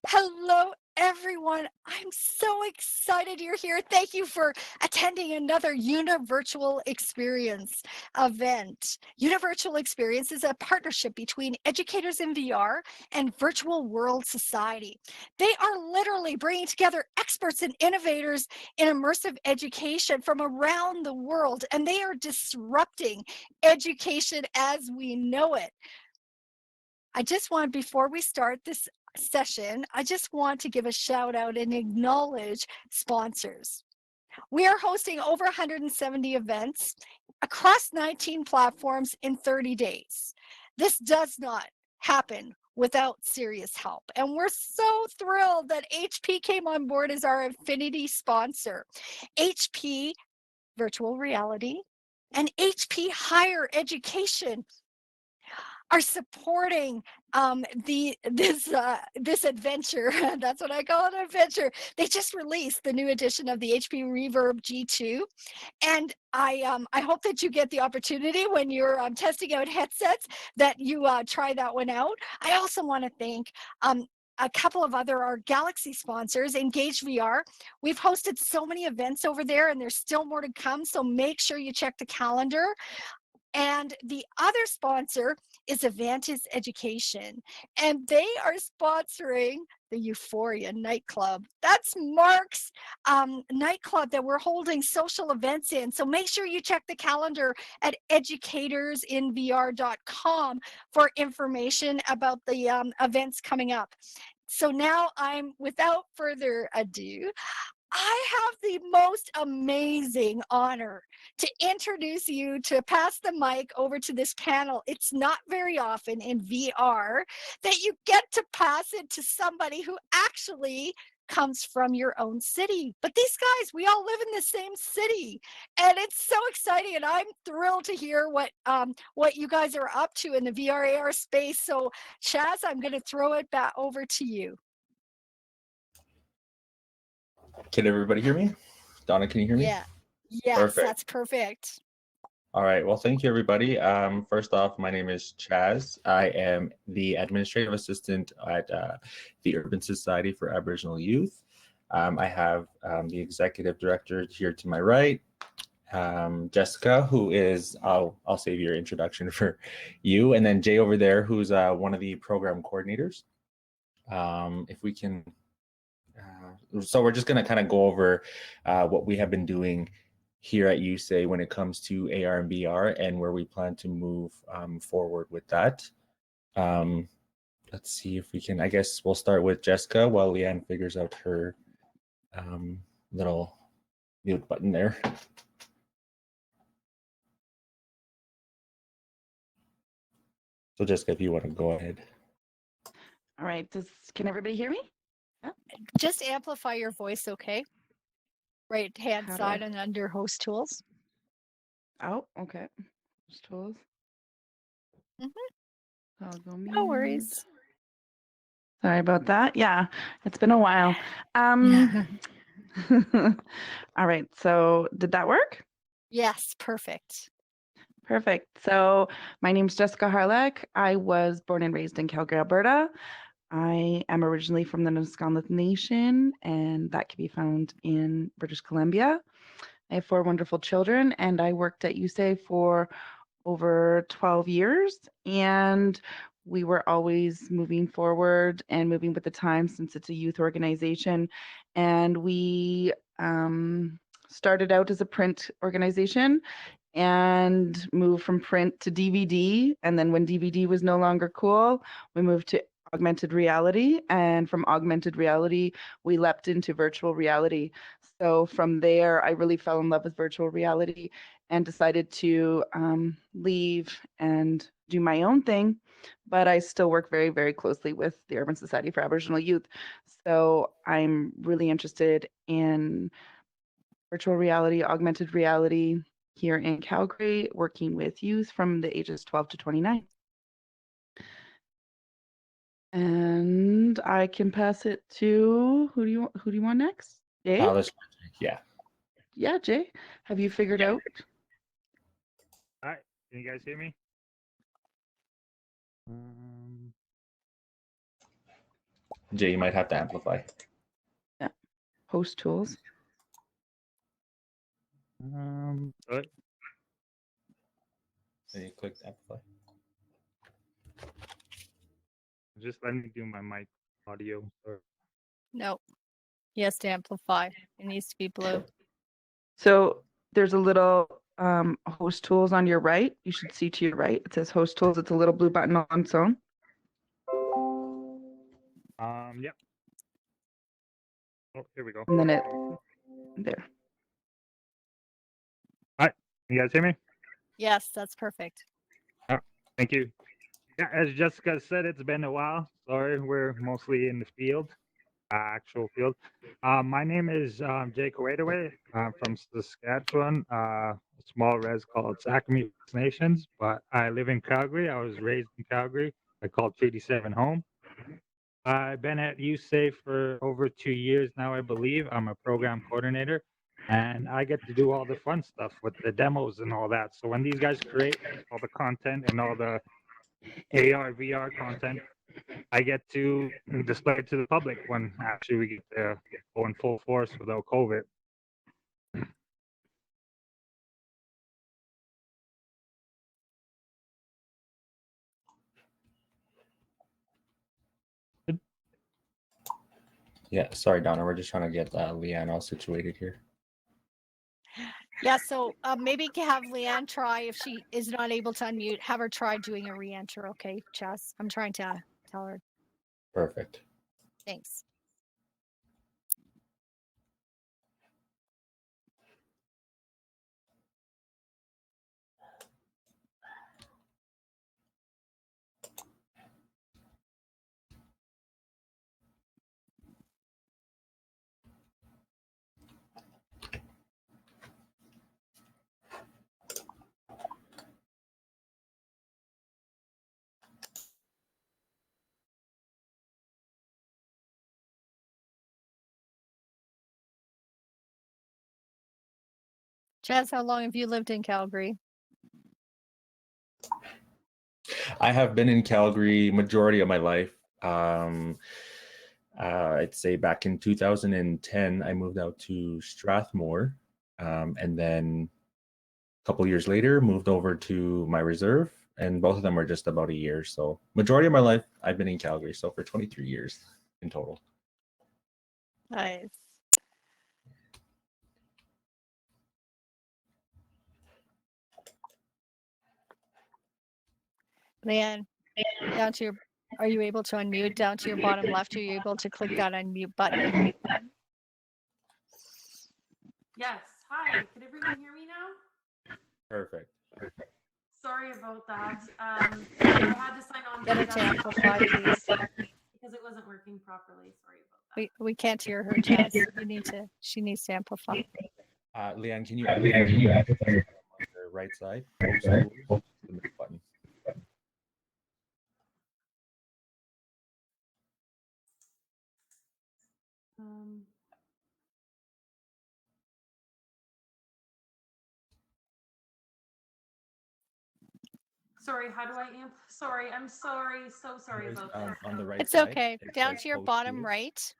Hello, everyone. I'm so excited you're here. Thank you for attending another UniVirtual Experience event. UniVirtual Experience is a partnership between educators in VR and Virtual World Society. They are literally bringing together experts and innovators in immersive education from around the world, and they are disrupting education as we know it. I just want, before we start this session, I just want to give a shout out and acknowledge sponsors. We are hosting over 170 events across 19 platforms in 30 days. This does not happen without serious help. And we're so thrilled that HP came on board as our affinity sponsor. HP Virtual Reality and HP Higher Education are supporting this adventure. That's what I call an adventure. They just released the new edition of the HP Reverb G2, and I hope that you get the opportunity when you're testing out headsets that you try that one out. I also want to thank a couple of our Galaxy sponsors, Engage VR. We've hosted so many events over there, and there's still more to come, so make sure you check the calendar. And the other sponsor is Avantis Education, and they are sponsoring the Euphoria nightclub. That's Mark's nightclub that we're holding social events in. So make sure you check the calendar at educatorsinvr.com for information about the events coming up. So now without further ado, I have the most amazing honor to introduce you, to pass the mic over to this panel. It's not very often in VR that you get to pass it to somebody who actually comes from your own city. But these guys, we all live in the same city, and it's so exciting. And I'm thrilled to hear what you guys are up to in the VR AR space. So, Chaz, I'm going to throw it back over to you. Can everybody hear me? Donna, can you hear me? Yeah. Yes, perfect. That's perfect. All right. Well, thank you, everybody. First off, my name is Chaz. I am the administrative assistant at the Urban Society for Aboriginal Youth. I have the executive director here to my right, Jessica, who is, I'll save your introduction for you, and then Jay over there, who's one of the program coordinators. If we can, so we're just going to kind of go over what we have been doing here at Usay when it comes to AR and VR and where we plan to move forward with that. Let's see if we can, I guess we'll start with Jessica while LeeAnne figures out her little mute button there. So Jessica, if you want to go ahead. All right, can everybody hear me? Yeah. Just amplify your voice, okay? Right hand side and under host tools. Oh, okay. Host tools. I'll go mute. No worries. Sorry about that. Yeah, it's been a while. All right, so did that work? Yes, perfect. Perfect. So my name's Jessica Hawryluk. I was born and raised in Calgary, Alberta. I am originally from the Siksika Nation, and that can be found in British Columbia. I have 4 wonderful children, and I worked at Usay for over 12 years, and we were always moving forward and moving with the times since it's a youth organization. And we started out as a print organization and moved from print to DVD. And then when DVD was no longer cool, we moved to augmented reality. And from augmented reality, we leapt into virtual reality. So from there, I really fell in love with virtual reality and decided to leave and do my own thing. But I still work very, very closely with the Urban Society for Aboriginal Youth. So I'm really interested in virtual reality, augmented reality here in Calgary, working with youth from the ages 12 to 29. And I can pass it to who do you want next? Jay? Yeah. Yeah, Jay. Have you figured out? Hi, can you guys hear me? Jay, you might have to amplify. Host tools. Good. And you clicked amplify. Just let me do my mic audio. No. He has to amplify. It needs to be blue. So there's a little host tools on your right. You should see to your right. It says host tools. It's a little blue button on its own. Yep. Oh, here we go. And then it there. All right. You guys hear me? Yes, that's perfect. Thank you. Yeah, as Jessica said, it's been a while. Sorry, we're mostly in the field, actual field. My name is Kequahtooway. I'm from Saskatchewan, a small res called Siksika Nation, but I live in Calgary. I was raised in Calgary. I called 57 home. I've been at Usay for over 2 years now, I believe. I'm a program coordinator, and I get to do all the fun stuff with the demos and all that. So when these guys create all the content and all the AR, VR content, I get to display it to the public when actually we get to go in full force without COVID. Yeah, sorry, Donna. We're just trying to get LeeAnne all situated here. Yeah, so maybe have LeeAnne try if she is not able to unmute. Have her try doing a re-enter, okay, Chaz? I'm trying to tell her. Perfect. Thanks. Chaz, how long have you lived in Calgary? I have been in Calgary majority of my life. I'd say back in 2010, I moved out to Strathmore, and then a couple years later, moved over to my reserve, and both of them were just about a year. So majority of my life, I've been in Calgary. So for 23 years in total. Nice. LeeAnne, down to your, are you able to unmute down to your bottom left? Are you able to click that unmute button? Yes. Hi. Can everyone hear me now? Perfect. Sorry about that. I had to sign on Get her to amplify, please. because it wasn't working properly. Sorry about that. We can't hear her, Chaz. She needs to amplify. LeeAnne, can you amplify on the right side? The mute button. Um, sorry. How do I amp? Sorry. I'm sorry. So sorry about this. On the right It's side, okay. it Down says to your host bottom tools. right,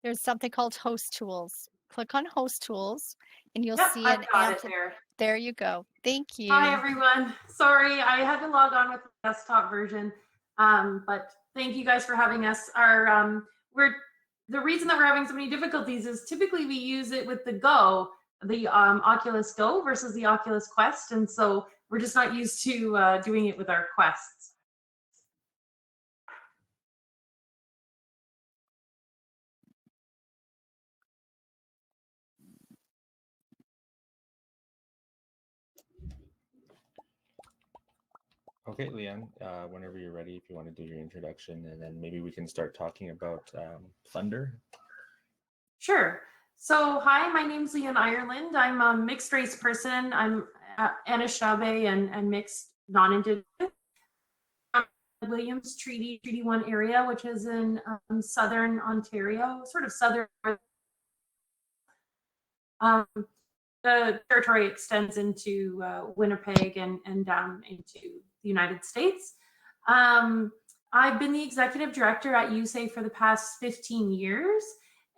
there's something called host tools. Click on host tools and you'll Yep, see I've an got it there. There you go. Thank you. Hi everyone. Sorry, I had to log on with the desktop version, but thank you guys for having us. The reason that we're having so many difficulties is typically we use it with the Go, the Oculus Go versus the Oculus Quest, and so we're just not used to doing it with our Quests. Okay, LeeAnne, whenever you're ready, if you want to do your introduction, and then maybe we can start talking about Thunder. Sure. So, hi, my name's LeeAnne Ireland. I'm a mixed race person. I'm Anishinaabe and mixed non-Indigenous. Williams Treaty 1 area, which is in southern Ontario, sort of southern. The territory extends into Winnipeg and down into the United States. I've been the executive director at Usay for the past 15 years.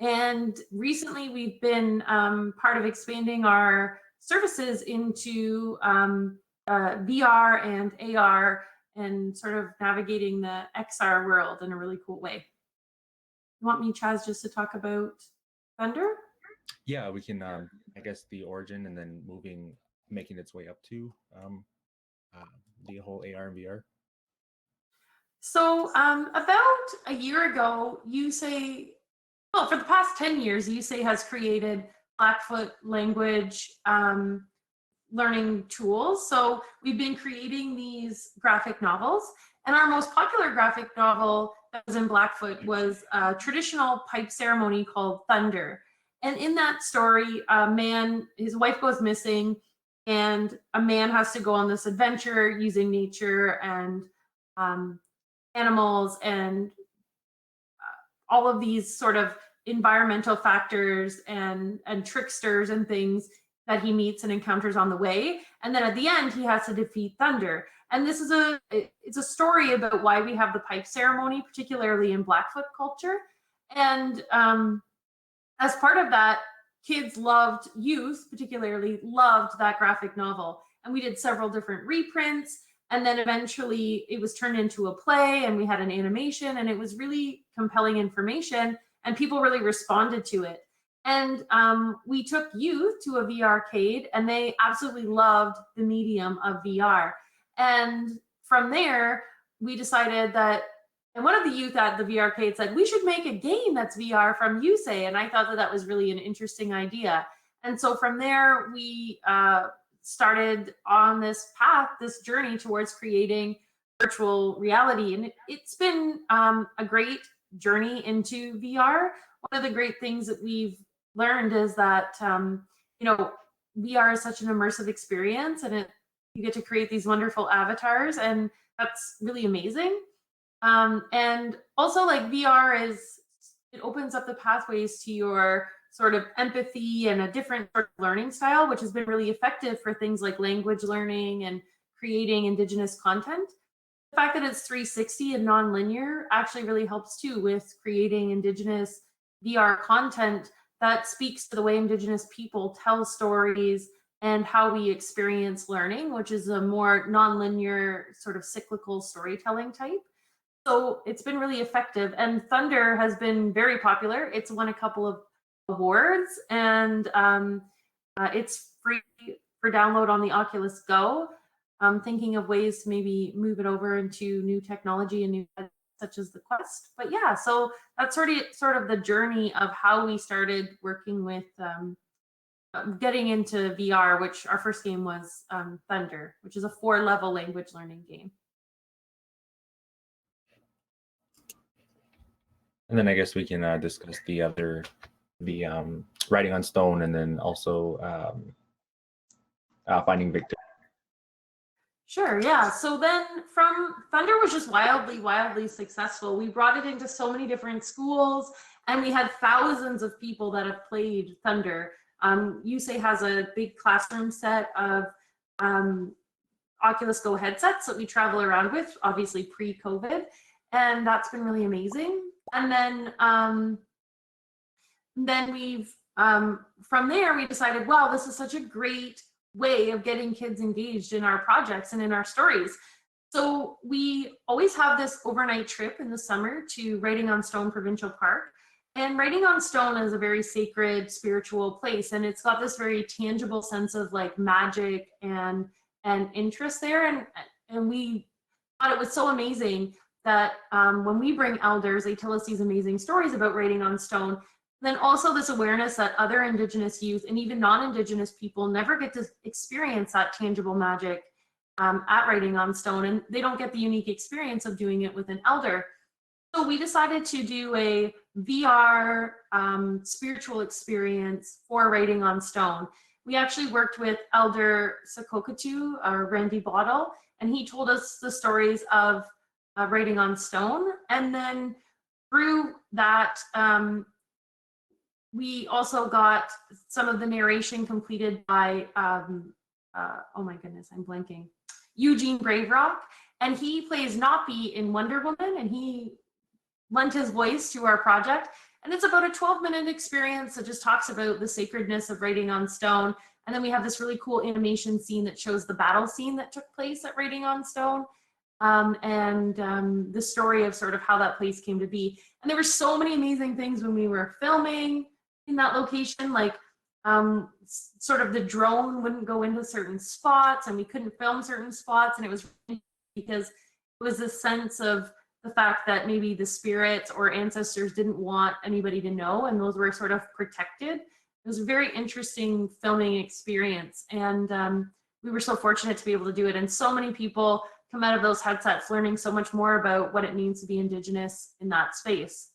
And recently we've been part of expanding our services into VR and AR and sort of navigating the XR world in a really cool way. You want me, Chaz, just to talk about Thunder? Yeah, we can, I guess, the origin and then making its way up to the whole AR and VR. So about a year ago, Usay, well, for the past 10 years, Usay has created Blackfoot language learning tools. So we've been creating these graphic novels, and our most popular graphic novel that was in Blackfoot was a traditional pipe ceremony called Thunder. And in that story, a man, his wife goes missing, and a man has to go on this adventure using nature and animals and all of these sort of environmental factors and tricksters and things that he meets and encounters on the way. And then at the end, he has to defeat Thunder. And this is it's a story about why we have the pipe ceremony, particularly in Blackfoot culture. And as part of that, youth particularly loved that graphic novel. And we did several different reprints. And then eventually it was turned into a play and we had an animation, and it was really compelling information and people really responded to it. And we took youth to a VR-cade and they absolutely loved the medium of VR. And from there, we decided that, and one of the youth at the VR-cade said, we should make a game that's VR from Usay. And I thought that that was really an interesting idea. And so from there, we started on this path, this journey towards creating virtual reality. And it's been a great journey into VR. One of the great things that we've learned is that, VR is such an immersive experience, and you get to create these wonderful avatars, and that's really amazing. And also, like, VR it opens up the pathways to your sort of empathy and a different sort of learning style, which has been really effective for things like language learning and creating Indigenous content. The fact that it's 360 and non-linear actually really helps too with creating Indigenous VR content that speaks to the way Indigenous people tell stories and how we experience learning, which is a more non-linear sort of cyclical storytelling type. So it's been really effective, and Thunder has been very popular. It's won a couple of awards, and it's free for download on the Oculus Go. I'm thinking of ways to maybe move it over into new technology and new such as the Quest. But yeah, so that's sort of the journey of how we started working with getting into VR, which our first game was Thunder, which is a 4-level language learning game. And then I guess we can discuss the writing on stone, and then also finding victims. Sure, yeah. So then from Thunder was just wildly successful. We brought it into so many different schools, and we had thousands of people that have played Thunder. Usay has a big classroom set of Oculus Go headsets that we travel around with, obviously pre-COVID, and that's been really amazing. And then we've from there we decided, wow, this is such a great way of getting kids engaged in our projects and in our stories. So we always have this overnight trip in the summer to Writing on Stone Provincial Park. And Writing on Stone is a very sacred spiritual place, and it's got this very tangible sense of like magic and interest there. And we thought it was so amazing that when we bring elders, they tell us these amazing stories about writing on stone. Then also this awareness that other Indigenous youth and even non-Indigenous people never get to experience that tangible magic at writing on stone, and they don't get the unique experience of doing it with an elder. So we decided to do a VR spiritual experience for writing on stone. We actually worked with Elder Kequahtooway, or Randy Bottle, and he told us the stories of writing on stone. And then through that, we also got some of the narration completed by, oh my goodness, I'm blanking, Eugene Braverock. and he plays Noppy in Wonder Woman, and he lent his voice to our project. And it's about a 12-minute experience that just talks about the sacredness of writing on stone. And then we have this really cool animation scene that shows the battle scene that took place at Writing on Stone, and the story of sort of how that place came to be. And there were so many amazing things when we were filming in that location, like sort of the drone wouldn't go into certain spots and we couldn't film certain spots. And it was because it was a sense of the fact that maybe the spirits or ancestors didn't want anybody to know, and those were sort of protected. It was a very interesting filming experience, and we were so fortunate to be able to do it. And so many people come out of those headsets learning so much more about what it means to be Indigenous in that space.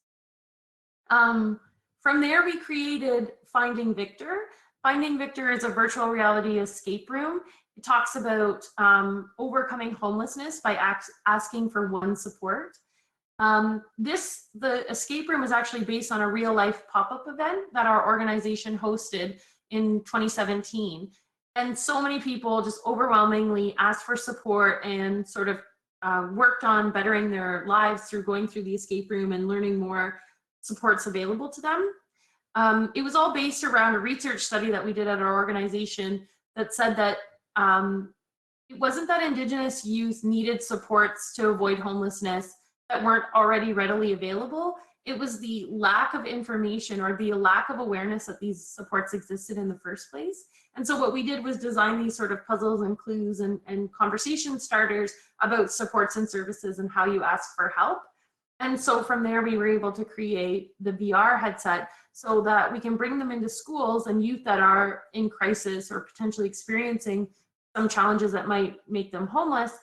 From there, we created Finding Victor. Finding Victor is a virtual reality escape room. It talks about overcoming homelessness by asking for one support. The escape room is actually based on a real life pop-up event that our organization hosted in 2017. And so many people just overwhelmingly asked for support and sort of worked on bettering their lives through going through the escape room and learning more supports available to them. It was all based around a research study that we did at our organization that said that it wasn't that Indigenous youth needed supports to avoid homelessness that weren't already readily available. It was the lack of information or the lack of awareness that these supports existed in the first place. And so what we did was design these sort of puzzles and clues and conversation starters about supports and services and how you ask for help. And so from there, we were able to create the VR headset so that we can bring them into schools, and youth that are in crisis or potentially experiencing some challenges that might make them homeless,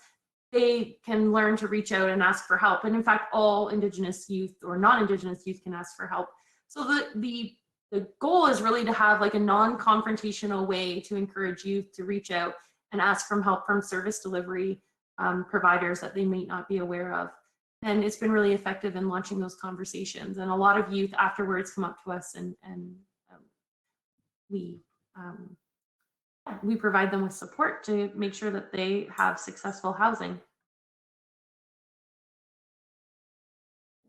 they can learn to reach out and ask for help. And in fact, all Indigenous youth or non-Indigenous youth can ask for help. So the goal is really to have like a non-confrontational way to encourage youth to reach out and ask for help from service delivery providers that they may not be aware of. And it's been really effective in launching those conversations. And a lot of youth afterwards come up to us and we provide them with support to make sure that they have successful housing.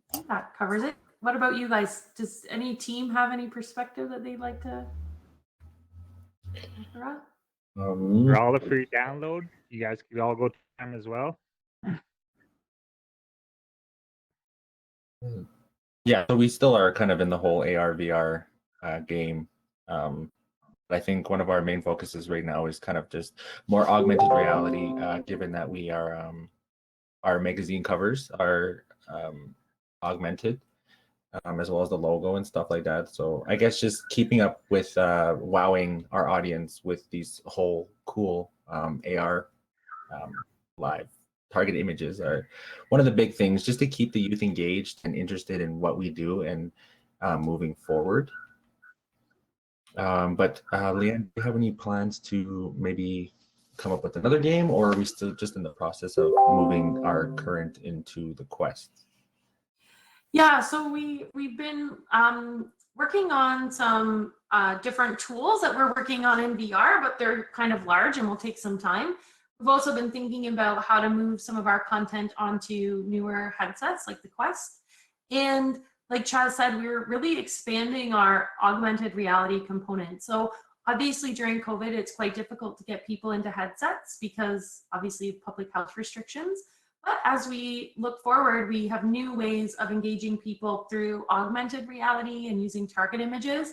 I think that covers it. What about you guys? Does any team have any perspective that they'd like to offer up? For all the free download, you guys could all go to them as well. Yeah, so we still are kind of in the whole AR VR game. I think one of our main focuses right now is kind of just more augmented reality, given that we are our magazine covers are augmented, as well as the logo and stuff like that. So I guess just keeping up with wowing our audience with these whole cool AR live target images are one of the big things, just to keep the youth engaged and interested in what we do and moving forward. But LeeAnne, do you have any plans to maybe come up with another game, or are we still just in the process of moving our current into the Quest? Yeah, so we've been working on some different tools that we're working on in VR, but they're kind of large and will take some time. We've also been thinking about how to move some of our content onto newer headsets like the Quest. And like Chaz said, we're really expanding our augmented reality component. So obviously during COVID, it's quite difficult to get people into headsets because obviously of public health restrictions. But as we look forward, we have new ways of engaging people through augmented reality and using target images.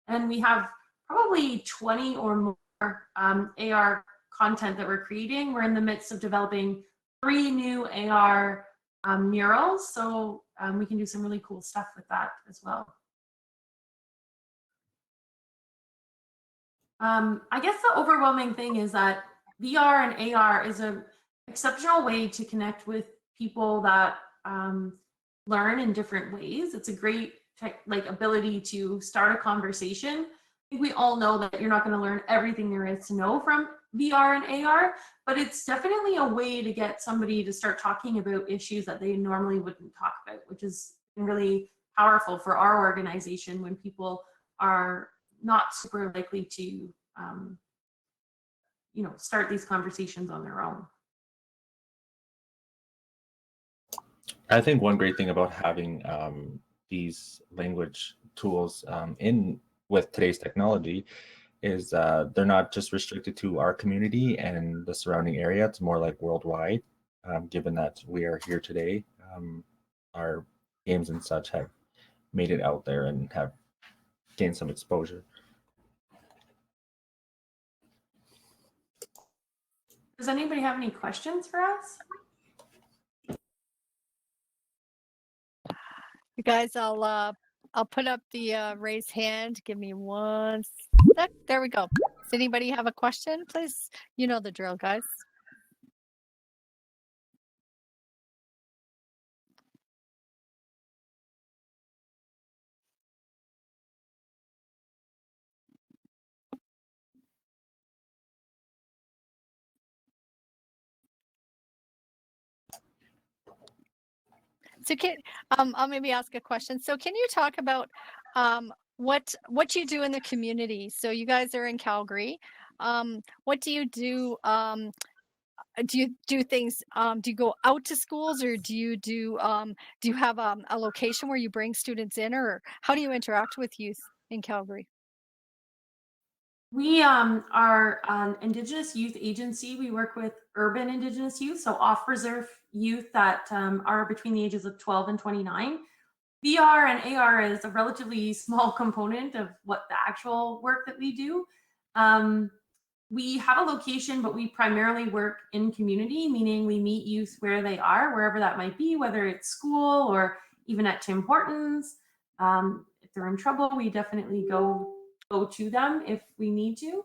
And we have probably 20 or more AR content that we're creating. We're in the midst of developing 3 new AR murals. So we can do some really cool stuff with that as well. I guess the overwhelming thing is that VR and AR is an exceptional way to connect with people that learn in different ways. It's a great ability to start a conversation. I think we all know that you're not going to learn everything there is to know from VR and AR, but it's definitely a way to get somebody to start talking about issues that they normally wouldn't talk about, which is really powerful for our organization when people are not super likely to start these conversations on their own. I think one great thing about having these language tools in with today's technology is they're not just restricted to our community and the surrounding area. It's more like worldwide, given that we are here today. Our games and such have made it out there and have gained some exposure. Does anybody have any questions for us? You guys, I'll put up the raise hand. Give me one sec. There we go. Does anybody have a question, please? You know the drill, guys. So I'll maybe ask a question. So can you talk about what you do in the community? So you guys are in Calgary. What do you do? Do you do things? Do you go out to schools, or do you have a location where you bring students in, or how do you interact with youth in Calgary? We are an Indigenous youth agency. We work with urban Indigenous youth, so off-reserve youth that are between the ages of 12 and 29. VR and AR is a relatively small component of what the actual work that we do. We have a location, but we primarily work in community, meaning we meet youth where they are, wherever that might be, whether it's school or even at Tim Hortons. If they're in trouble, we definitely go to them if we need to.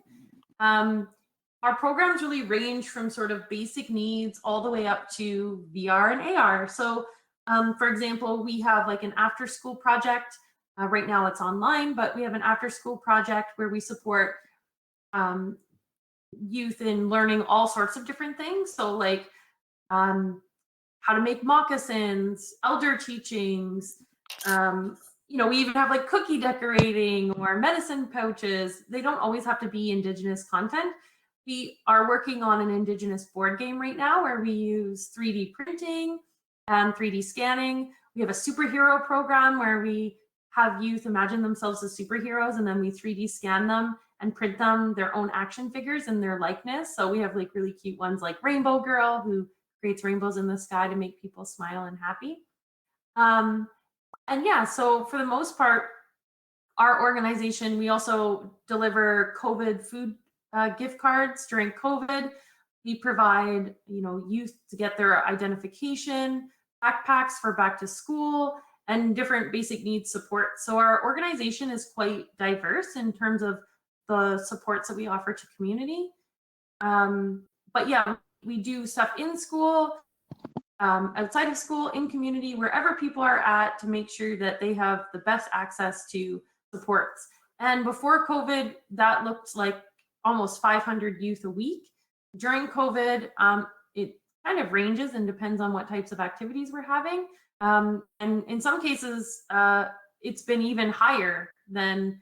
Our programs really range from sort of basic needs all the way up to VR and AR. So for example, we have like an after school project. Right now it's online, but we have an after school project where we support youth in learning all sorts of different things. So like how to make moccasins, elder teachings, we even have like cookie decorating or medicine pouches. They don't always have to be Indigenous content. We are working on an Indigenous board game right now where we use 3D printing and 3D scanning. We have a superhero program where we have youth imagine themselves as superheroes, and then we 3D scan them and print them their own action figures in their likeness. So we have like really cute ones like Rainbow Girl, who creates rainbows in the sky to make people smile and happy. And yeah, so for the most part, our organization, we also deliver COVID food gift cards during COVID. We provide, youth to get their identification, backpacks for back to school, and different basic needs support. So our organization is quite diverse in terms of the supports that we offer to community. But yeah, we do stuff in school, outside of school, in community, wherever people are at, to make sure that they have the best access to supports. And before COVID, that looked like almost 500 youth a week. During COVID, it kind of ranges and depends on what types of activities we're having. And in some cases, it's been even higher than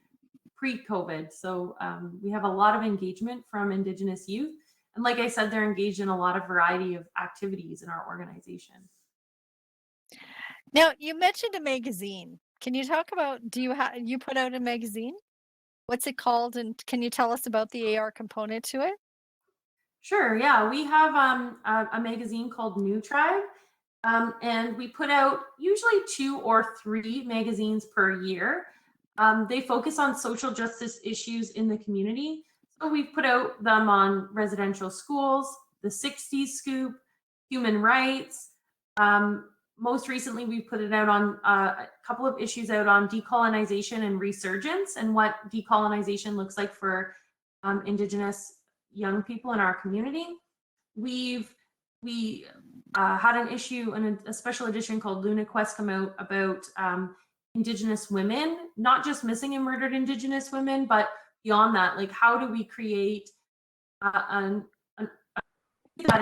pre-COVID. So we have a lot of engagement from Indigenous youth. And like I said, they're engaged in a lot of variety of activities in our organization. Now, you mentioned a magazine. Can you talk about, you put out a magazine? What's it called? And can you tell us about the AR component to it? Sure, yeah. We have a magazine called New Tribe. And we put out usually 2 or 3 magazines per year. They focus on social justice issues in the community. So we've put out them on residential schools, the 60s Scoop, human rights. Most recently, we put it out on a couple of issues out on decolonization and resurgence, and what decolonization looks like for Indigenous young people in our community. We had an issue, a special edition called Luna Quest come out about Indigenous women, not just missing and murdered Indigenous women, but beyond that, like how do we create that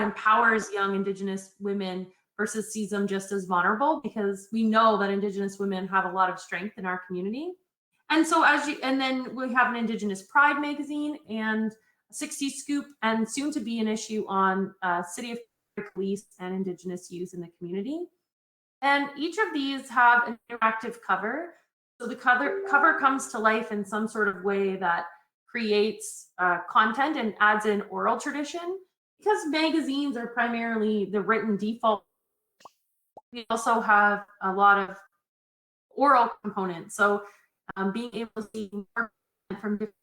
empowers young Indigenous women versus sees them just as vulnerable, because we know that Indigenous women have a lot of strength in our community. And so and then we have an Indigenous Pride magazine and a 60 Scoop, and soon to be an issue on City of police and Indigenous youth in the community. And each of these have an interactive cover. So the cover comes to life in some sort of way that creates content and adds in oral tradition. Because magazines are primarily the written default, we also have a lot of oral components. So being able to see more from different,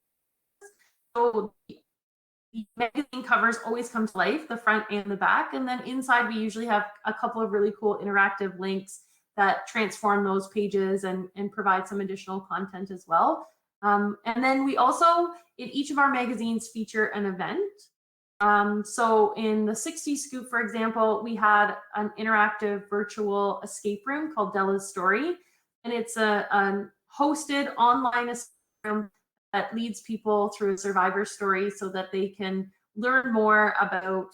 so the magazine covers always come to life, the front and the back. And then inside, we usually have a couple of really cool interactive links that transform those pages and provide some additional content as well. And then we also, in each of our magazines, feature an event. So in the 60 Scoop, for example, we had an interactive virtual escape room called Della's Story. And it's a hosted online escape room that leads people through a survivor story so that they can learn more about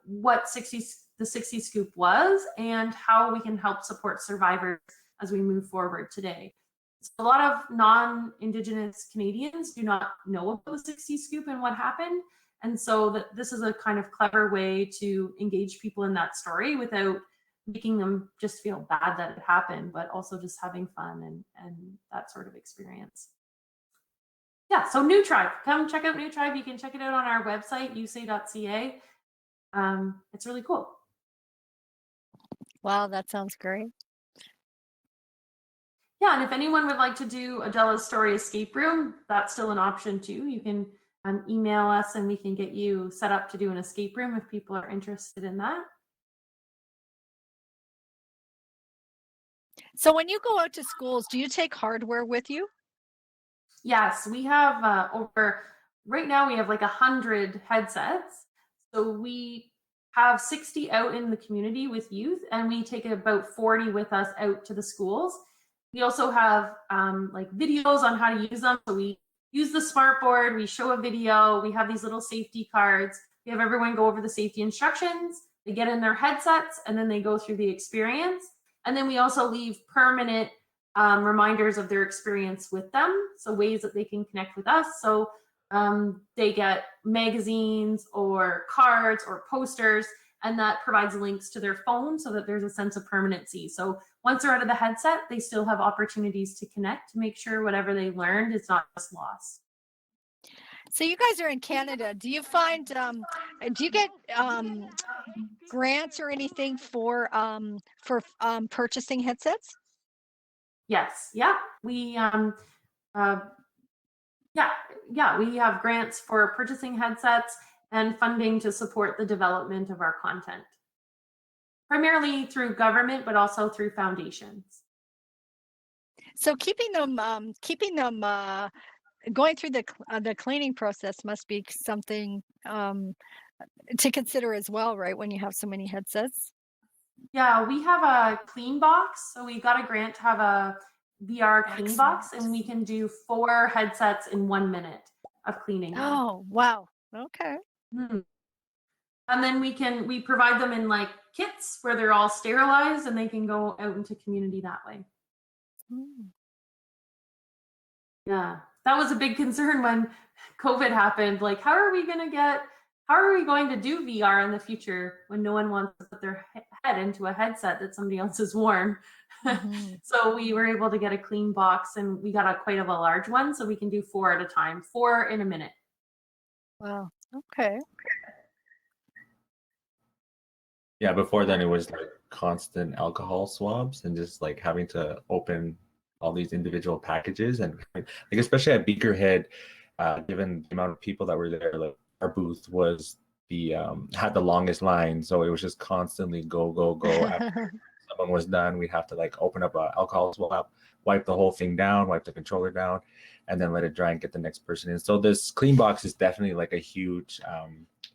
what the 60 Scoop was and how we can help support survivors as we move forward today. So a lot of non-Indigenous Canadians do not know about the 60 Scoop and what happened. And so this is a kind of clever way to engage people in that story without making them just feel bad that it happened, but also just having fun and that sort of experience. Yeah, so New Tribe, come check out New Tribe. You can check it out on our website, usay.ca. It's really cool. Wow, that sounds great. Yeah, and if anyone would like to do a Della's Story escape room, that's still an option too. You can email us and we can get you set up to do an escape room if people are interested in that. So when you go out to schools, do you take hardware with you? Yes, we have right now we have like 100 headsets. So we have 60 out in the community with youth, and we take about 40 with us out to the schools. We also have like videos on how to use them. So we use the smartboard, we show a video, we have these little safety cards. We have everyone go over the safety instructions, they get in their headsets, and then they go through the experience. And then we also leave permanent reminders of their experience with them, so ways that they can connect with us. So they get magazines or cards or posters, and that provides links to their phone so that there's a sense of permanency. So once they're out of the headset, they still have opportunities to connect to make sure whatever they learned is not just lost. So you guys are in Canada. Do you find, do you get grants or anything for purchasing headsets? Yes, yeah, we we have grants for purchasing headsets and funding to support the development of our content, primarily through government, but also through foundations. So keeping them going through the cleaning process must be something to consider as well, right? When you have so many headsets. Yeah, we have a clean box. So we got a grant to have a VR clean box, and we can do 4 headsets in 1 minute of cleaning. Oh, wow. Okay. And then we provide them in like kits where they're all sterilized and they can go out into community that way. Yeah, that was a big concern when COVID happened. Like, how are we going to do VR in the future when no one wants to put their head into a headset that somebody else has worn? So we were able to get a clean box, and we got quite a large one, so we can do 4 at a time, 4 in a minute. Wow. Okay. Yeah, before then it was like constant alcohol swabs and just like having to open all these individual packages, and like especially at Beakerhead, given the amount of people that were there, like our booth was had the longest line, so it was just constantly go. After someone was done, we'd have to like open up an alcohol swab, wipe the whole thing down, wipe the controller down, and then let it dry and get the next person in. So this clean box is definitely like a huge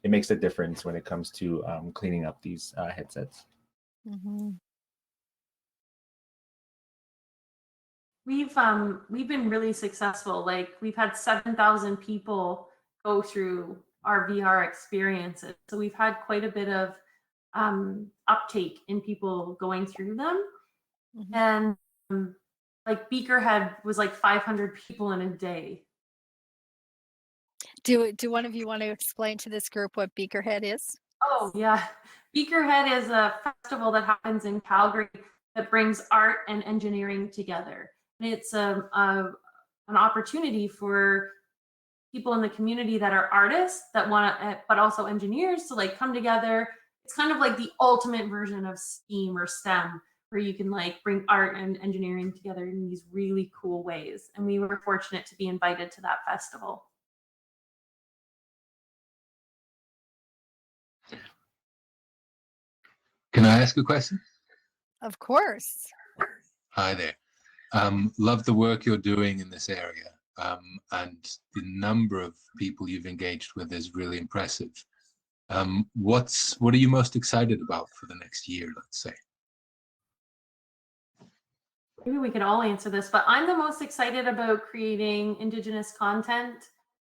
it makes a difference when it comes to cleaning up these headsets. We've been really successful. Like, we've had 7,000 people go through our VR experiences. So we've had quite a bit of uptake in people going through them. And like Beakerhead was like 500 people in a day. Do one of you want to explain to this group what Beakerhead is? Oh yeah, Beakerhead is a festival that happens in Calgary that brings art and engineering together. And it's an opportunity for people in the community that are artists that want to, but also engineers, to like come together. It's kind of like the ultimate version of STEAM or STEM, where you can like bring art and engineering together in these really cool ways. And we were fortunate to be invited to that festival. Can I ask a question? Of course. Hi there. Love the work you're doing in this area. And the number of people you've engaged with is really impressive. What are you most excited about for the next year, let's say? Maybe we can all answer this, but I'm the most excited about creating Indigenous content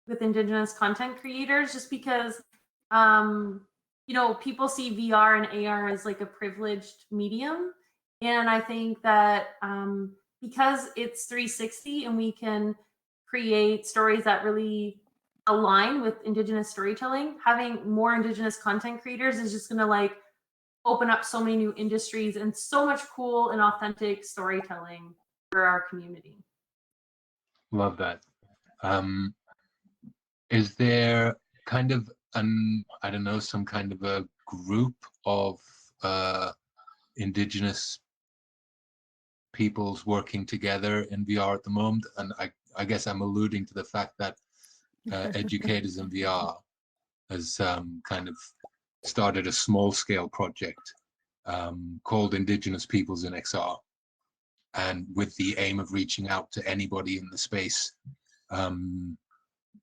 with Indigenous content creators, just because, you know, people see VR and AR as like a privileged medium. And I think that because it's 360 and we can create stories that really align with Indigenous storytelling, having more Indigenous content creators is just going to like open up so many new industries and so much cool and authentic storytelling for our community. Love that. Is there kind of I don't know, some kind of a group of Indigenous peoples working together in VR at the moment? And I guess I'm alluding to the fact that Educators in VR has kind of started a small scale project called Indigenous Peoples in XR, and with the aim of reaching out to anybody in the space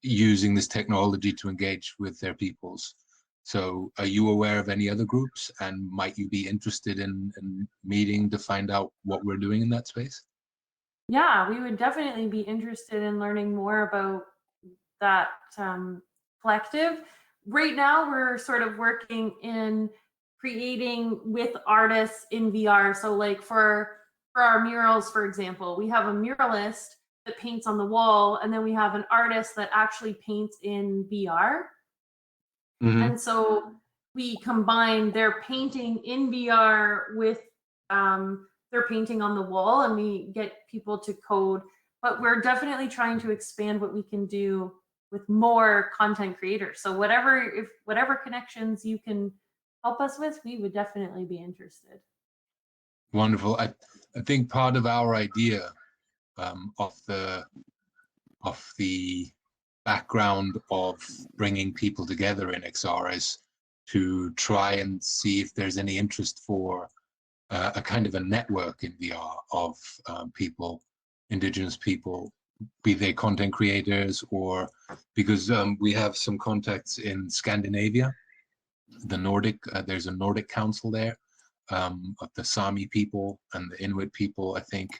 using this technology to engage with their peoples. So are you aware of any other groups, and might you be interested in meeting to find out what we're doing in that space? Yeah, we would definitely be interested in learning more about that collective. Right now, we're sort of working in creating with artists in VR. So like for our murals, for example, we have a muralist that paints on the wall, and then we have an artist that actually paints in VR. And so we combine their painting in VR with their painting on the wall, and we get people to code. But we're definitely trying to expand what we can do with more content creators. So whatever connections you can help us with, we would definitely be interested. Wonderful. I think part of our idea of the background of bringing people together in XR is to try and see if there's any interest for a kind of a network in VR of people, Indigenous people, be they content creators, or because we have some contacts in Scandinavia, the Nordic, there's a Nordic council there of the Sami people and the Inuit people, I think.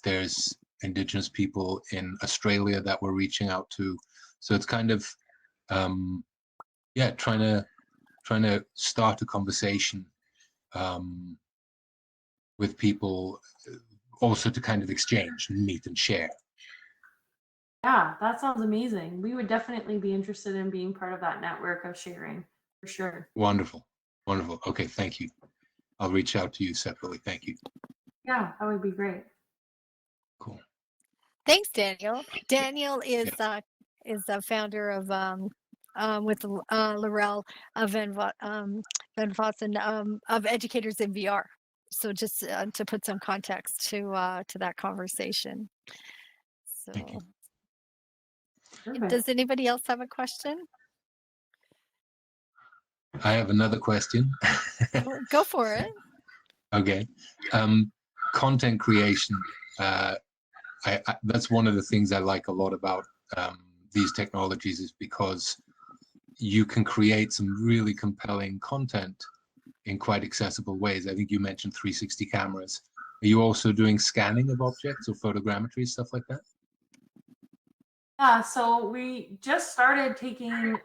There's Indigenous people in Australia that we're reaching out to. So it's kind of, yeah, trying to start a conversation with people, also to kind of exchange and meet and share. Yeah, that sounds amazing. We would definitely be interested in being part of that network of sharing, for sure. Wonderful, wonderful. Okay, thank you. I'll reach out to you separately. Thank you. Yeah, that would be great. Cool. Thanks, Daniel. Daniel is the founder of with Laurel Van Vossen of Educators in VR. So just to put some context to that conversation. So, Thank you. Perfect. Does anybody else have a question? I have another question. Go for it. Okay. Content creation. That's one of the things I like a lot about these technologies, is because you can create some really compelling content in quite accessible ways. I think you mentioned 360 cameras. Are you also doing scanning of objects or photogrammetry, stuff like that? Yeah, so we just started taking,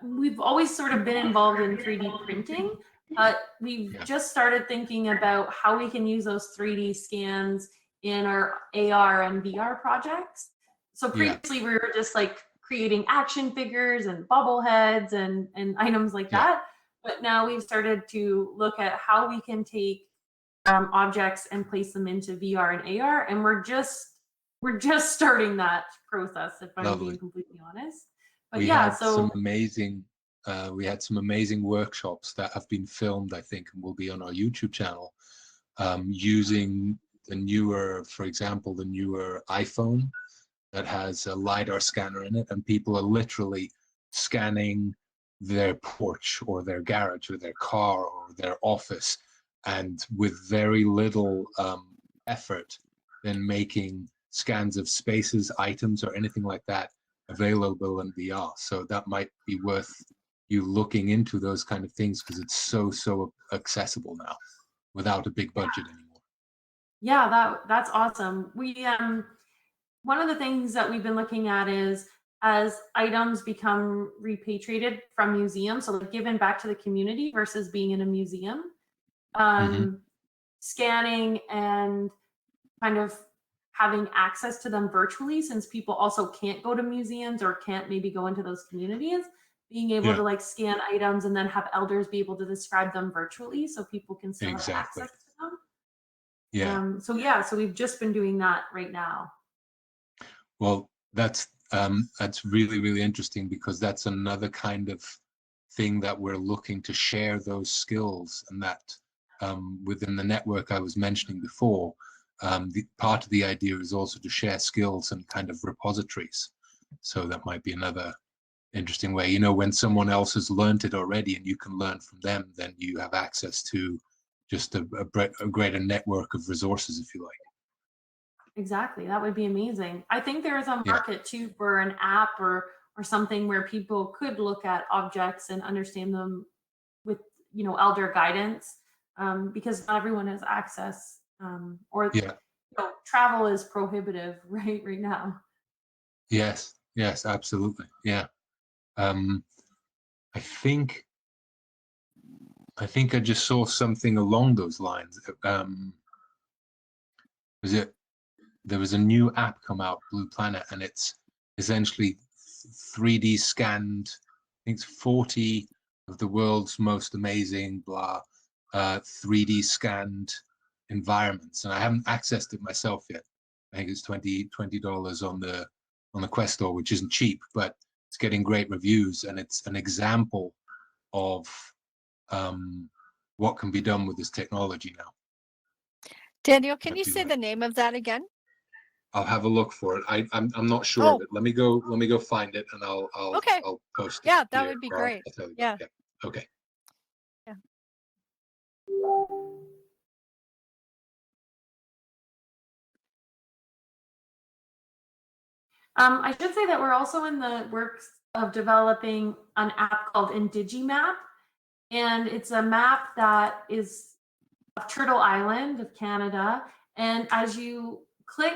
we've always sort of been involved in 3D printing, but we've just started thinking about how we can use those 3D scans in our AR and VR projects. So previously we were just like creating action figures and bobbleheads and items like that. but now we've started to look at how we can take objects and place them into VR and AR, and we're just starting that process, if I'm Lovely. being completely honest. But We yeah, had so some amazing workshops that have been filmed, I think, and will be on our YouTube channel, using the newer, for example, the newer iPhone that has a LiDAR scanner in it, and people are literally scanning their porch or their garage or their car or their office, and with very little effort, then making scans of spaces, items, or anything like that available in VR. So that might be worth you looking into those kind of things, because it's so accessible now without a big budget anymore. yeah, that's awesome. We one of the things that we've been looking at is, as items become repatriated from museums, so like given back to the community versus being in a museum, scanning and kind of having access to them virtually, since people also can't go to museums or can't maybe go into those communities, being able to like scan items and then have elders be able to describe them virtually so people can still have access to them. Yeah. So we've just been doing that right now. Well, that's really interesting, because that's another kind of thing that we're looking to share those skills, and that within the network I was mentioning before, the part of the idea is also to share skills and kind of repositories. So that might be another interesting way. You know, when someone else has learned it already and you can learn from them, then you have access to just a greater network of resources, if you like. Exactly. That would be amazing. I think there is a market too for an app or something where people could look at objects and understand them with, you know, elder guidance, because not everyone has access, or you know, travel is prohibitive right now. Yes, absolutely. Yeah. I think I just saw something along those lines. There was a new app come out, Blue Planet, and it's essentially 3D scanned, I think it's 40 of the world's most amazing 3D scanned environments, and I haven't accessed it myself yet. I think it's $20 on the Quest Store, which isn't cheap, but it's getting great reviews, and it's an example of what can be done with this technology now. Daniel, can you say the name of that again? I'll have a look for it. I'm not sure of it. Let me go find it, and I'll post it. Yeah, that would be great. Yeah. Okay. Yeah. I should say that we're also in the works of developing an app called IndigiMap, and it's a map that is of Turtle Island of Canada. And as you click,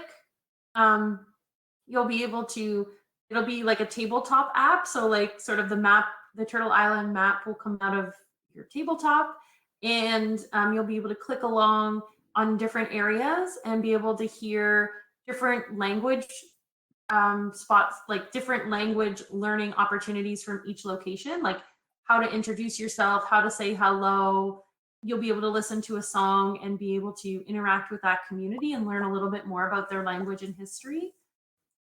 you'll be able to, it'll be like a tabletop app. So like sort of the Turtle Island map will come out of your tabletop, and you'll be able to click along on different areas and be able to hear different language spots, like different language learning opportunities from each location, like how to introduce yourself, how to say hello. You'll be able to listen to a song and be able to interact with that community and learn a little bit more about their language and history.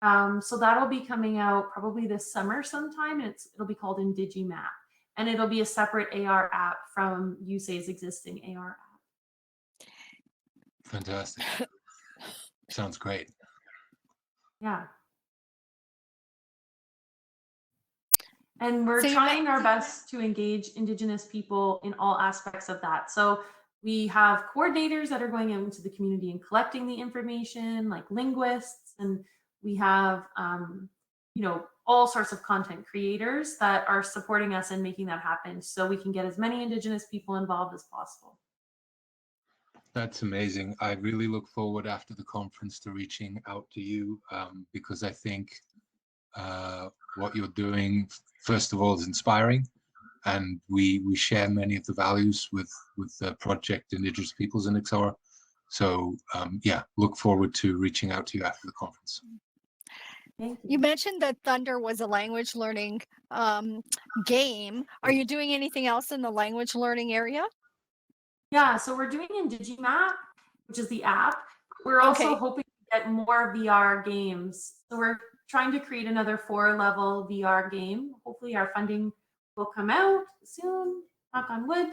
So that'll be coming out probably this summer sometime. It'll be called IndigiMap, and it'll be a separate AR app from Usay's existing AR app. Fantastic. Sounds great. Yeah. And we're trying our best to engage Indigenous people in all aspects of that. So we have coordinators that are going out into the community and collecting the information, like linguists, and we have, you know, all sorts of content creators that are supporting us and making that happen, so we can get as many Indigenous people involved as possible. That's amazing. I really look forward after the conference to reaching out to you, because I think what you're doing, first of all, is inspiring, and we share many of the values with the project Indigenous Peoples in XR. So yeah, look forward to reaching out to you after the conference. Thank You mentioned that Thunder was a language learning game. Are you doing anything else in the language learning area? Yeah, so we're doing Indigimap, which is the app. We're also hoping to get more VR games. So we're trying to create another 4-level VR game. Hopefully our funding will come out soon, knock on wood,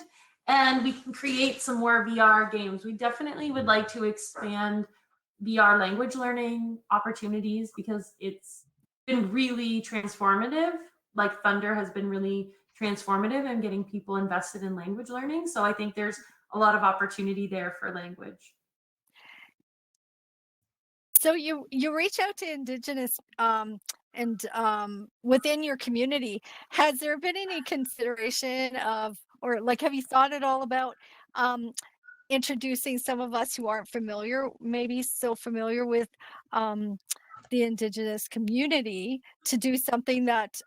and we can create some more VR games. We definitely would like to expand VR language learning opportunities because it's been really transformative. Like Thunder has been really transformative in getting people invested in language learning. So I think there's a lot of opportunity there for language. So you reach out to Indigenous and within your community. Has there been any consideration of, or like, have you thought at all about introducing some of us who aren't familiar, maybe so familiar with the Indigenous community, to do something that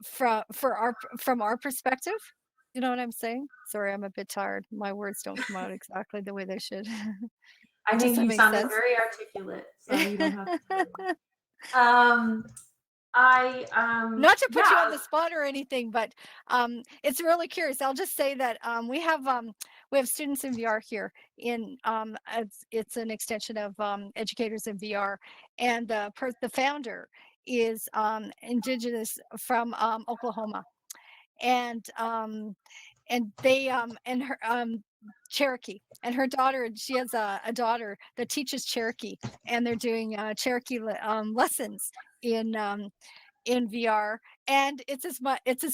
from our perspective? You know what I'm saying? Sorry, I'm a bit tired. My words don't come out exactly the way they should. I Does think that you make sounded sense? very articulate, so you don't have to. Not to put you on Yeah, the spot or anything, but it's really curious. I'll just say that we have students in VR here. In it's an extension of educators in VR, and the founder is Indigenous from Oklahoma, and they and her Cherokee, and her daughter, she has a daughter that teaches Cherokee, and they're doing Cherokee lessons in VR, and it's as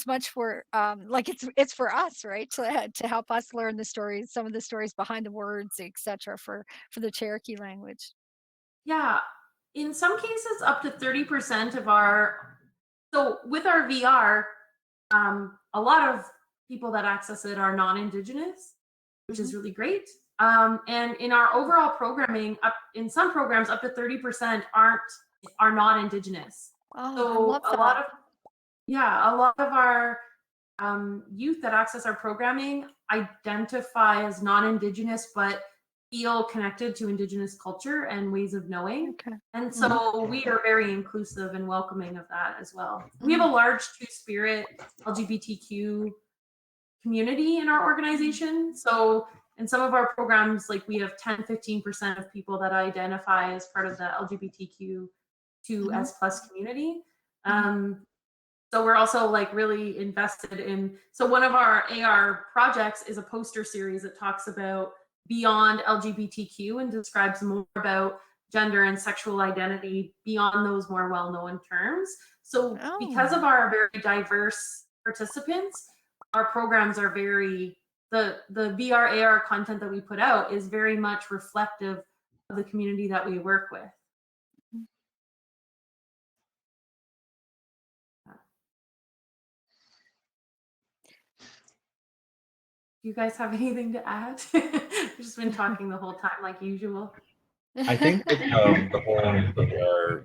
much for like it's for us, right, to help us learn the stories, some of the stories behind the words, etc., for the Cherokee language. yeah. In some cases, up to 30% of our, so with our VR, a lot of people that access it are non-Indigenous, which is really great. And in our overall programming, in some programs, up to 30% are not Indigenous. Oh, So I love that. a lot of our youth that access our programming identify as non-Indigenous, but feel connected to Indigenous culture and ways of knowing. Okay. And so we are very inclusive and welcoming of that as well. We have a large Two-Spirit LGBTQ community in our organization. So in some of our programs, like we have 10-15% of people that identify as part of the LGBTQ2S+ community. So we're also like really invested in, so one of our AR projects is a poster series that talks about beyond LGBTQ and describes more about gender and sexual identity beyond those more well-known terms. So because of our very diverse participants, our programs are very, the VR AR content that we put out is very much reflective of the community that we work with. Do you guys have anything to add? We've just been talking the whole time like usual. I think with the whole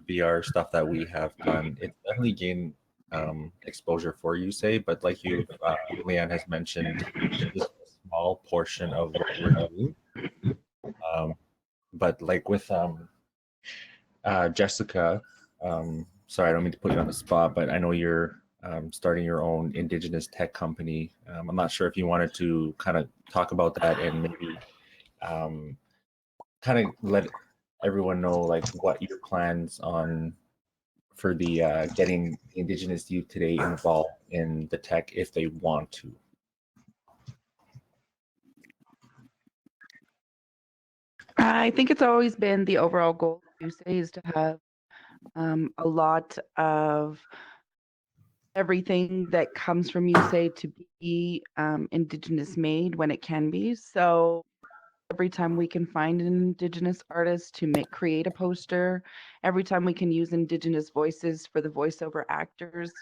VR stuff that we have done, it's definitely gained exposure for Usay, but like you, LeeAnne has mentioned, just a small portion of what we're doing. But like with Jessica, sorry, I don't mean to put you on the spot, but I know you're starting your own Indigenous tech company. I'm not sure if you wanted to kind of talk about that and maybe kind of let everyone know like what your plans on for the getting Indigenous youth today involved in the tech if they want to. I think it's always been the overall goal of Usay is to have a lot of everything that comes from Usay to be Indigenous made when it can be. So every time we can find an Indigenous artist to create a poster, every time we can use Indigenous voices for the voiceover actors,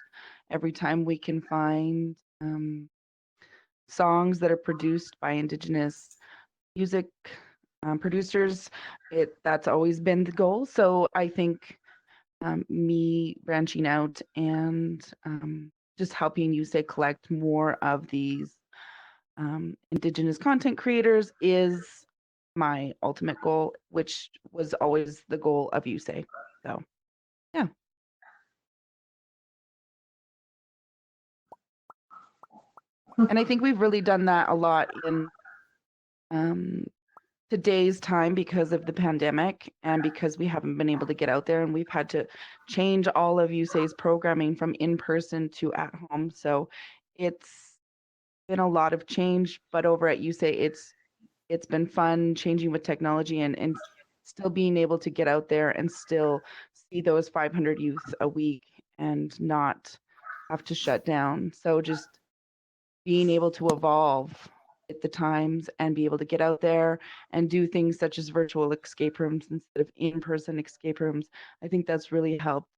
every time we can find songs that are produced by Indigenous music producers, that's always been the goal. So I think me branching out and just helping Usay collect more of these Indigenous content creators is my ultimate goal, which was always the goal of Usay. So And I think we've really done that a lot in today's time because of the pandemic and because we haven't been able to get out there, and we've had to change all of Usay's programming from in person to at home. So it's been a lot of change, but over at Usay, it's been fun changing with technology and still being able to get out there and still see those 500 youth a week and not have to shut down. So just being able to evolve at the times and be able to get out there and do things such as virtual escape rooms instead of in-person escape rooms, I think that's really helped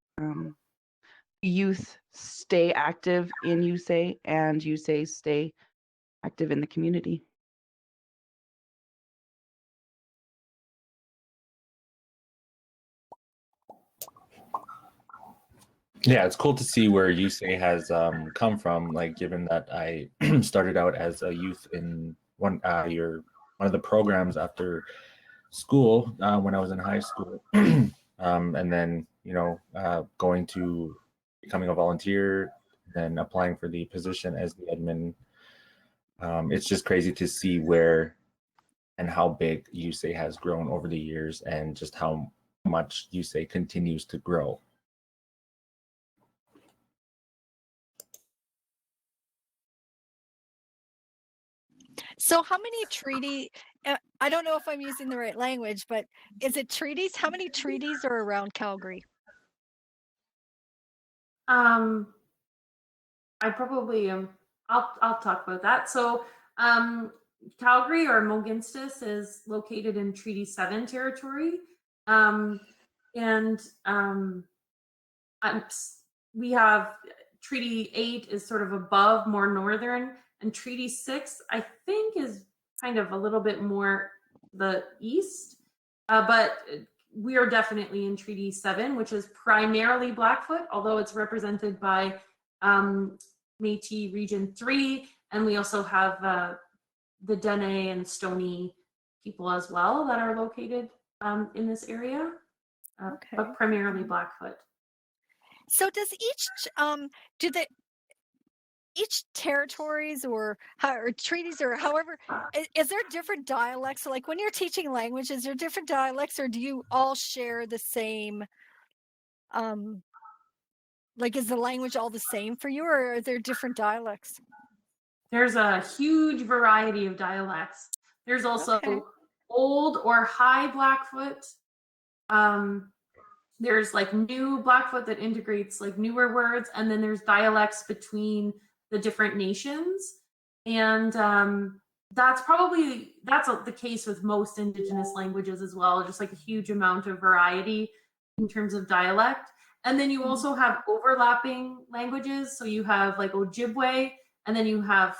youth stay active in Usay and Usay stay active in the community. Yeah, it's cool to see where Usay has come from. Like, given that I started out as a youth in one of the programs after school when I was in high school, and then going to becoming a volunteer, then applying for the position as the admin. It's just crazy to see where and how big Usay has grown over the years, and just how much Usay continues to grow. So how many I don't know if I'm using the right language, but is it treaties? How many treaties are around Calgary? I probably I'll talk about that. So Calgary or Moginstis is located in Treaty 7 territory. We have Treaty 8 is sort of above, more northern, and Treaty 6 I think is kind of a little bit more the east, but we are definitely in Treaty 7, which is primarily Blackfoot, although it's represented by Métis Region 3, and we also have the Dene and Stoney people as well that are located in this area, Okay. but primarily Blackfoot. So does each territories or treaties or however, is there different dialects? So like when you're teaching language, is there different dialects, or do you all share the same, like is the language all the same for you, or are there different dialects? There's a huge variety of dialects. There's also Okay. old or high Blackfoot. There's like new Blackfoot that integrates like newer words, and then there's dialects between the different nations. And that's the case with most Indigenous languages as well, just like a huge amount of variety in terms of dialect. And then you also have overlapping languages. So you have like Ojibwe, and then you have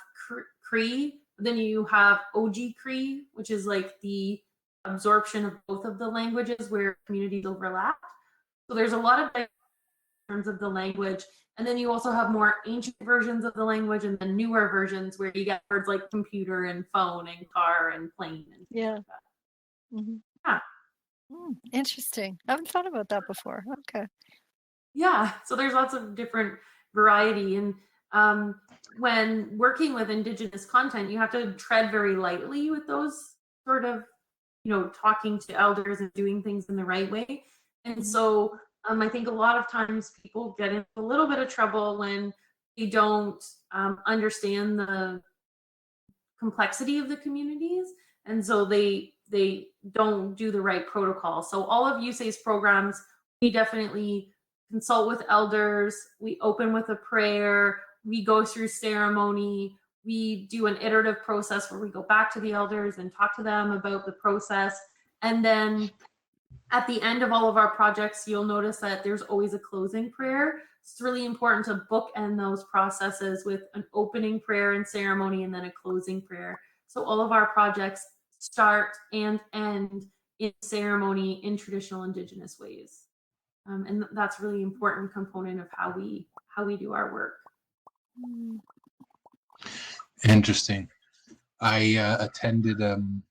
Cree, then you have Oji Cree, which is like the absorption of both of the languages where communities overlap. So there's a lot of in terms of the language. And then you also have more ancient versions of the language, and then newer versions where you get words like computer and phone and car and plane. And yeah. Like that. Mm-hmm. Yeah. Interesting. I haven't thought about that before. Okay. Yeah. So there's lots of different variety. And when working with Indigenous content, you have to tread very lightly with those sort of, talking to elders and doing things in the right way. And so I think a lot of times people get in a little bit of trouble when they don't understand the complexity of the communities, and so they don't do the right protocol. So all of Usay's programs, we definitely consult with elders, we open with a prayer, we go through ceremony, we do an iterative process where we go back to the elders and talk to them about the process. And then at the end of all of our projects, you'll notice that there's always a closing prayer. It's really important to bookend those processes with an opening prayer and ceremony and then a closing prayer. So all of our projects start and end in ceremony in traditional Indigenous ways. And that's a really important component of how we do our work. Interesting. I attended an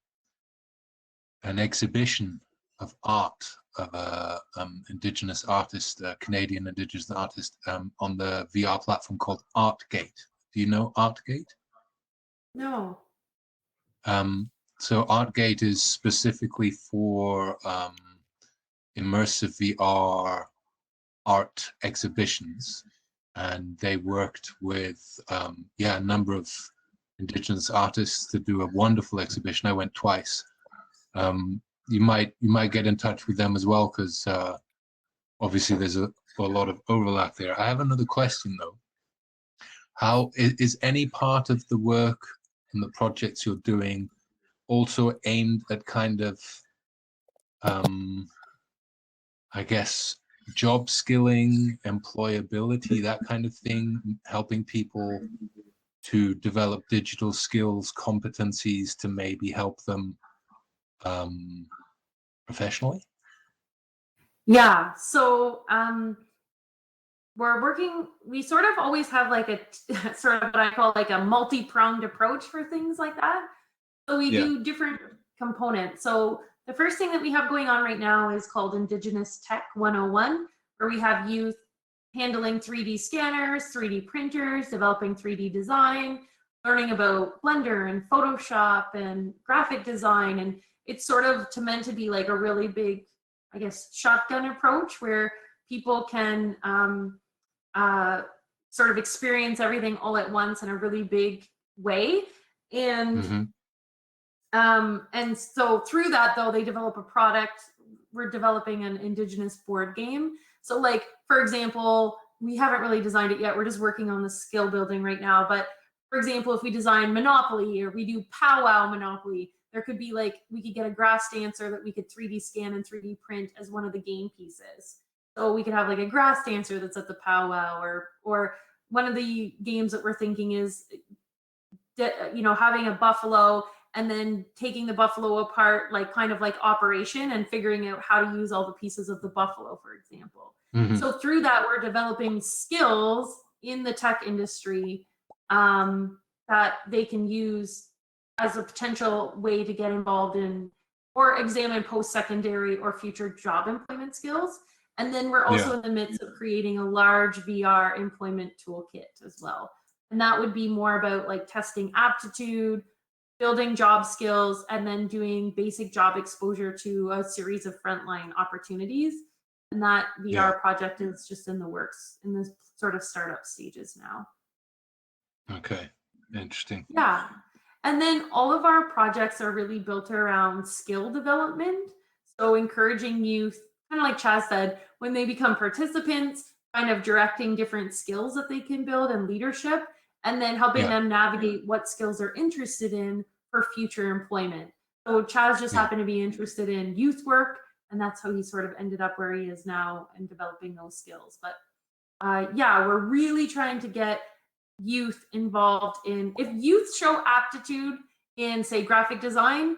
exhibition of art of a Indigenous artist, a Canadian Indigenous artist, on the VR platform called ArtGate. Do you know ArtGate? No. So ArtGate is specifically for immersive VR art exhibitions, and they worked with a number of Indigenous artists to do a wonderful exhibition. I went twice. You might get in touch with them as well, because obviously there's a lot of overlap there. I have another question though. How is any part of the work and the projects you're doing also aimed at kind of I guess job skilling, employability, that kind of thing, helping people to develop digital skills, competencies to maybe help them professionally? Yeah. So we're working, we sort of always have like a sort of what I call like a multi-pronged approach for things like that. So we do different components. So the first thing that we have going on right now is called Indigenous Tech 101, where we have youth handling 3D scanners, 3D printers, developing 3D design, learning about Blender and Photoshop and graphic design. And it's sort of meant to be like a really big, I guess, shotgun approach where people can sort of experience everything all at once in a really big way. And and so through that, though, they develop a product. We're developing an Indigenous board game. So like, for example, we haven't really designed it yet. We're just working on the skill building right now. But for example, if we design Monopoly or we do Powwow Monopoly, there could be like, we could get a grass dancer that we could 3D scan and 3D print as one of the game pieces. So we could have like a grass dancer that's at the powwow, or one of the games that we're thinking is, you know, having a buffalo and then taking the buffalo apart, like kind of like operation, and figuring out how to use all the pieces of the buffalo, for example. So through that, we're developing skills in the tech industry that they can use as a potential way to get involved in or examine post-secondary or future job employment skills. And then we're also in the midst of creating a large VR employment toolkit as well. And that would be more about like testing aptitude, building job skills, and then doing basic job exposure to a series of frontline opportunities. And that VR project is just in the works, in the sort of startup stages now. Okay, interesting. Yeah. And then all of our projects are really built around skill development. So encouraging youth, kind of like Chaz said, when they become participants, kind of directing different skills that they can build and leadership, and then helping them navigate what skills they're interested in for future employment. So Chaz just happened to be interested in youth work, and that's how he sort of ended up where he is now and developing those skills. But yeah, we're really trying to get youth involved in, if youth show aptitude in, say, graphic design,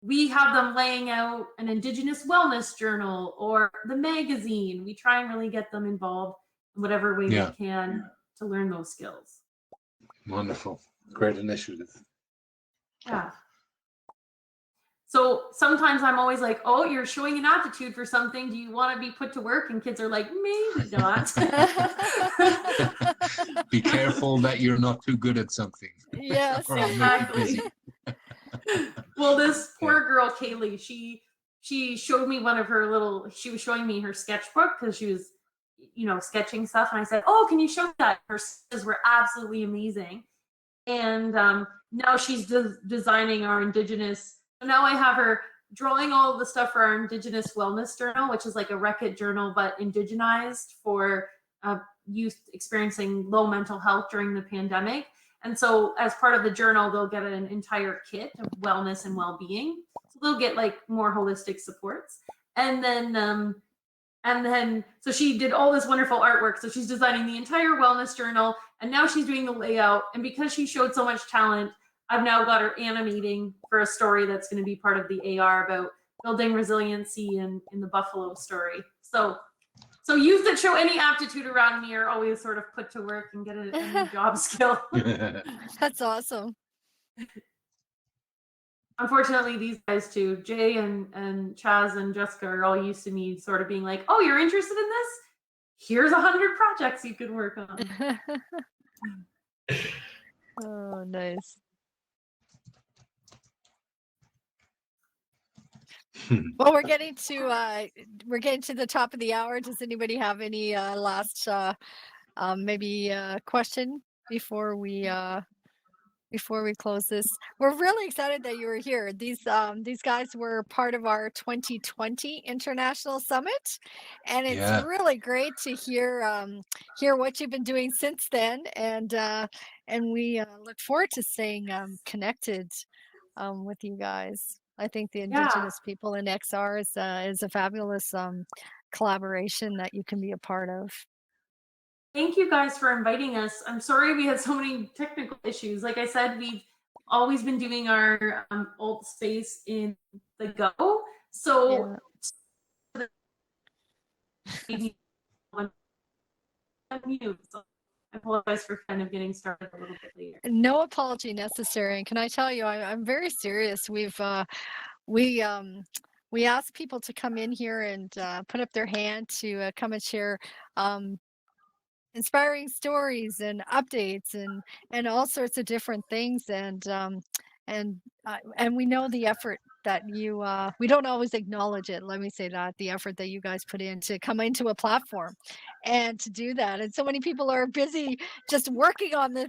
we have them laying out an Indigenous wellness journal or the magazine. We try and really get them involved in whatever way we can to learn those skills. Wonderful. Great initiative. Yeah. So sometimes I'm always like, oh, you're showing an aptitude for something. Do you want to be put to work? And kids are like, maybe not. Be careful that you're not too good at something. Yes. Or I'll make you busy. Well, this poor girl, Kaylee, she showed me one of her little, she was showing me her sketchbook because she was, you know, sketching stuff. And I said, oh, can you show me that? Her sketches were absolutely amazing. And now she's designing our Indigenous. So now I have her drawing all of the stuff for our Indigenous Wellness Journal, which is like a Reckitt journal, but indigenized for youth experiencing low mental health during the pandemic. And so as part of the journal, they'll get an entire kit of wellness and well-being. So they'll get like more holistic supports. And then so she did all this wonderful artwork. So she's designing the entire wellness journal, and now she's doing the layout. And because she showed so much talent, I've now got her animating for a story that's going to be part of the AR about building resiliency in the buffalo story. So youth that show any aptitude around me are always sort of put to work and get a new job skill. That's awesome. Unfortunately, these guys too, Jay and Chaz and Jessica, are all used to me sort of being like, oh, you're interested in this? Here's 100 projects you could work on. Oh, nice. Well, we're getting to the top of the hour. Does anybody have any last maybe question before we close this? We're really excited that you were here. These guys were part of our 2020 International Summit, and it's Yeah. really great to hear what you've been doing since then, and we look forward to staying connected with you guys. I think the Indigenous people in XR is a fabulous collaboration that you can be a part of. Thank you guys for inviting us. I'm sorry we had so many technical issues. Like I said, we've always been doing our alt space in the go. So maybe unmute. So I apologize for kind of getting started a little bit later. No apology necessary. And can I tell you, I'm very serious. We asked people to come in here and put up their hand to come and share inspiring stories and updates and all sorts of different things, and we know the effort that you we don't always acknowledge it, let me say that, the effort that you guys put in to come into a platform and to do that. And so many people are busy just working on the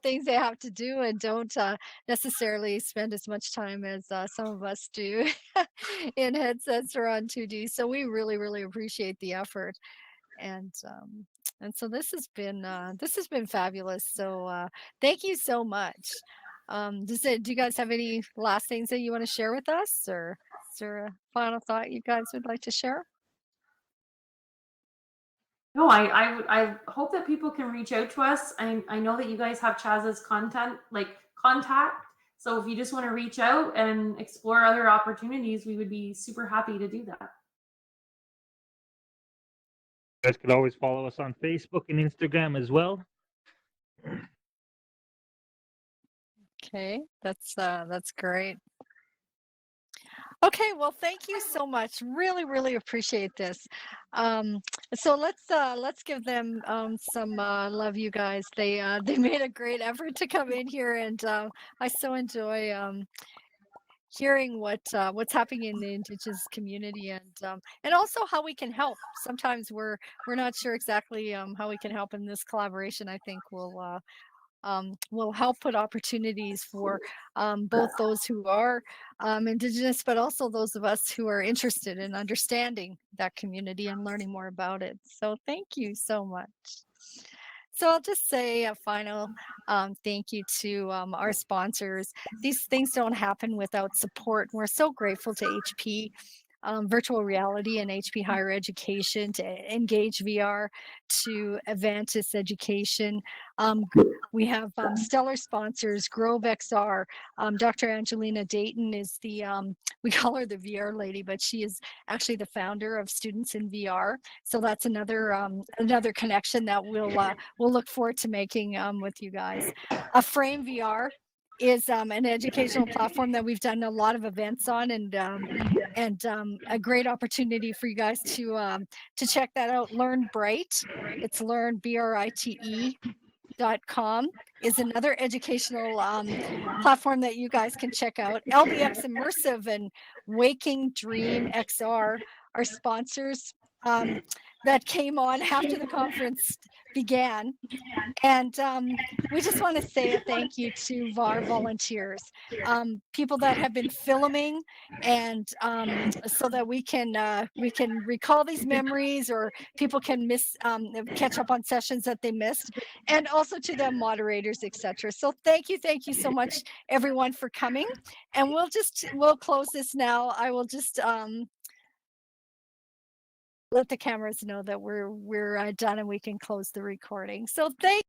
things they have to do and don't necessarily spend as much time as some of us do in headsets or on 2D. So we really appreciate the effort. And so this has been fabulous. So thank you so much. Do you guys have any last things that you want to share with us, or is there a final thought you guys would like to share? No, I hope that people can reach out to us. I know that you guys have Chaz's contact. So if you just want to reach out and explore other opportunities, we would be super happy to do that. You guys could always follow us on Facebook and Instagram as well. Okay, that's great. Okay, well, thank you so much. Really appreciate this. So let's give them some love, you guys. They made a great effort to come in here, and I so enjoy hearing what's happening in the Indigenous community, and also how we can help. Sometimes we're not sure exactly how we can help, in this collaboration I think will help put opportunities for both those who are Indigenous, but also those of us who are interested in understanding that community and learning more about it. So thank you so much. So I'll just say a final thank you to our sponsors. These things don't happen without support. We're so grateful to HP Virtual Reality and HP Higher Education, to Engage VR, to Avantis Education. We have stellar sponsors, Grove XR. Dr. Angelina Dayton is we call her the VR lady, but she is actually the founder of Students in VR. So that's another connection that we'll look forward to making with you guys. Frame VR is an educational platform that we've done a lot of events on, and a great opportunity for you guys to check that out. Learn Bright, it's learnbrite.com, is another educational platform that you guys can check out. LBX Immersive and Waking Dream XR are sponsors that came on after the conference began. And we just want to say a thank you to VAR volunteers, people that have been filming, and so that we can recall these memories, or people can catch up on sessions that they missed, and also to the moderators, etc. So thank you so much, everyone, for coming. And we'll close this now. I will just let the cameras know that we're done and we can close the recording. So thank